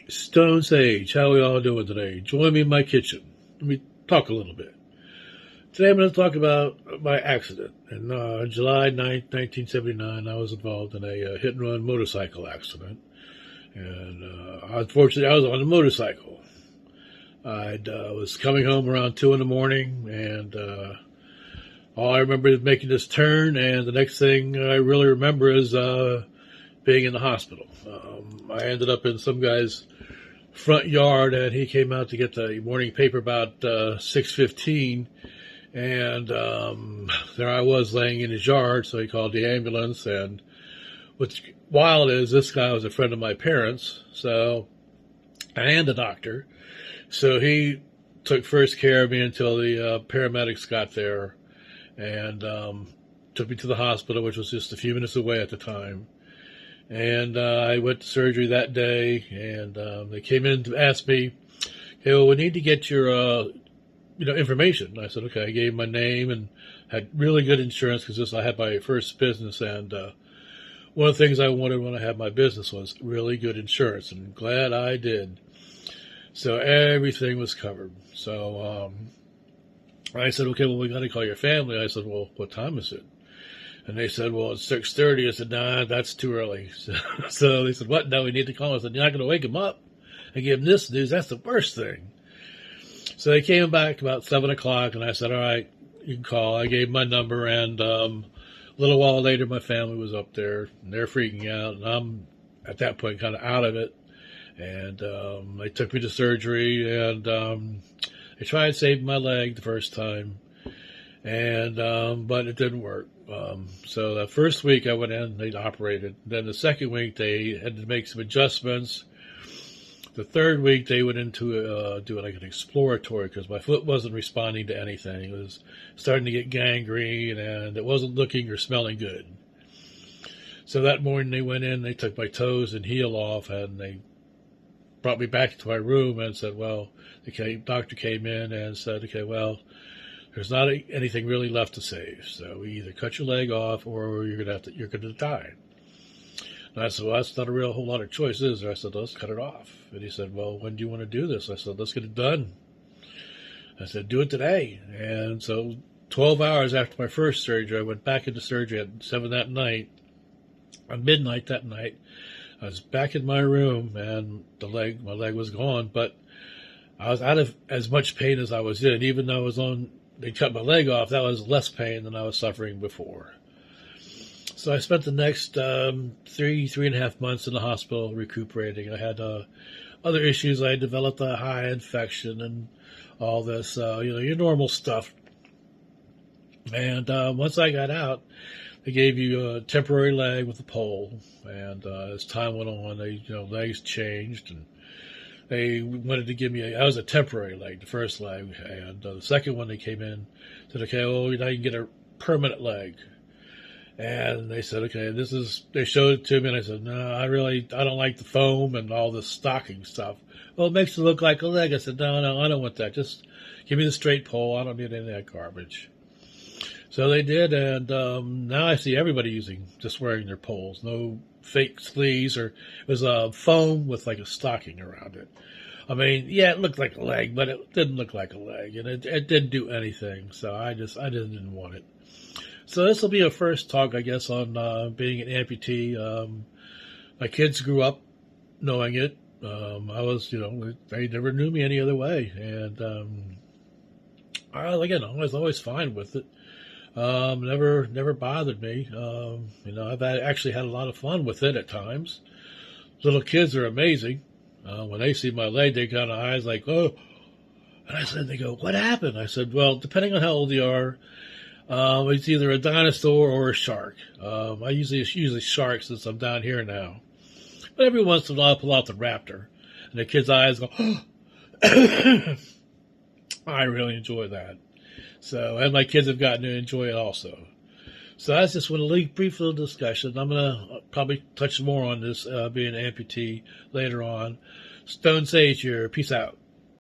Stone Sage, how we all doing today? Join me in my kitchen. Let me talk a little bit. Today I'm going to talk about my accident. On July 9th, 1979, I was involved in a hit-and-run motorcycle accident. And unfortunately, I was on a motorcycle. I was coming home around 2 in the morning, and all I remember is making this turn, and the next thing I really remember is being in the hospital. I ended up in some guy's front yard, and he came out to get the morning paper about 6:15, and there I was laying in his yard, so he called the ambulance. And what's wild is this guy was a friend of my parents, and a doctor, so he took first care of me until the paramedics got there and took me to the hospital, which was just a few minutes away at the time. And I went to surgery that day, and they came in to ask me, "Hey, well, we need to get your, information." I said, "Okay." I gave my name and had really good insurance because I had my first business, and one of the things I wanted when I had my business was really good insurance, and I'm glad I did. So everything was covered. So I said, "Okay, well, we got to call your family." I said, "Well, what time is it?" And they said, "Well, it's 6:30. I said, "Nah, that's too early." So they said, "What? No, we need to call him." I said, "You're not going to wake him up and give him this news. That's the worst thing." So they came back about 7 o'clock, and I said, "All right, you can call." I gave my number, and a little while later, my family was up there, and they're freaking out, and I'm, at that point, kind of out of it. And they took me to surgery, and they tried to save my leg the first time, and but it didn't work. So the first week I went in, they operated. Then the second week they had to make some adjustments. The third week they went into doing like an exploratory because my foot wasn't responding to anything. It was starting to get gangrene, and it wasn't looking or smelling good. So that morning they went in, they took my toes and heel off, and they brought me back to my room and said, well, the doctor came in and said, "Okay, well, there's not anything really left to save. So we either cut your leg off or you're gonna die." And I said, "Well, that's not a real whole lot of choice, is there?" I said, "Let's cut it off." And he said, "Well, when do you want to do this?" I said, "Let's get it done." I said, "Do it today." And so 12 hours after my first surgery, I went back into surgery at 7 that night. At midnight that night, I was back in my room, and my leg was gone, but I was out of as much pain as I was in. Even though they cut my leg off, that was less pain than I was suffering before. So I spent the next 3.5 months in the hospital recuperating. I had other issues. I developed a high infection and all this, your normal stuff. And once I got out, they gave you a temporary leg with a pole. And as time went on, legs changed, and they wanted to give me I was a temporary leg, the first leg, and the second one they came in, said, "Okay, well, now you can get a permanent leg." And they said, "Okay, they showed it to me," and I said, "No, I don't like the foam and all this stocking stuff." "Well, it makes it look like a leg." I said, No, I don't want that. Just give me the straight pole. I don't need any of that garbage." So they did, and now I see everybody just wearing their poles. No fake sleeves, or it was a foam with like a stocking around it. I mean, yeah, it looked like a leg, but it didn't look like a leg, and it didn't do anything. So I just didn't want it. So this will be a first talk, I guess, on being an amputee. My kids grew up knowing it. I was, they never knew me any other way, and I was always fine with it. Never bothered me. I've actually had a lot of fun with it at times. Little kids are amazing. When they see my leg, they kind of eyes like, "Oh," and they go, "What happened?" I said, "Well, depending on how old you are, it's either a dinosaur or a shark. I usually shark since I'm down here now, but every once in a while I pull out the raptor, and the kids' eyes go, "Oh." I really enjoy that. So, and my kids have gotten to enjoy it also. So that's just one brief little discussion. I'm going to probably touch more on this being an amputee later on. Stone Sage here. Peace out.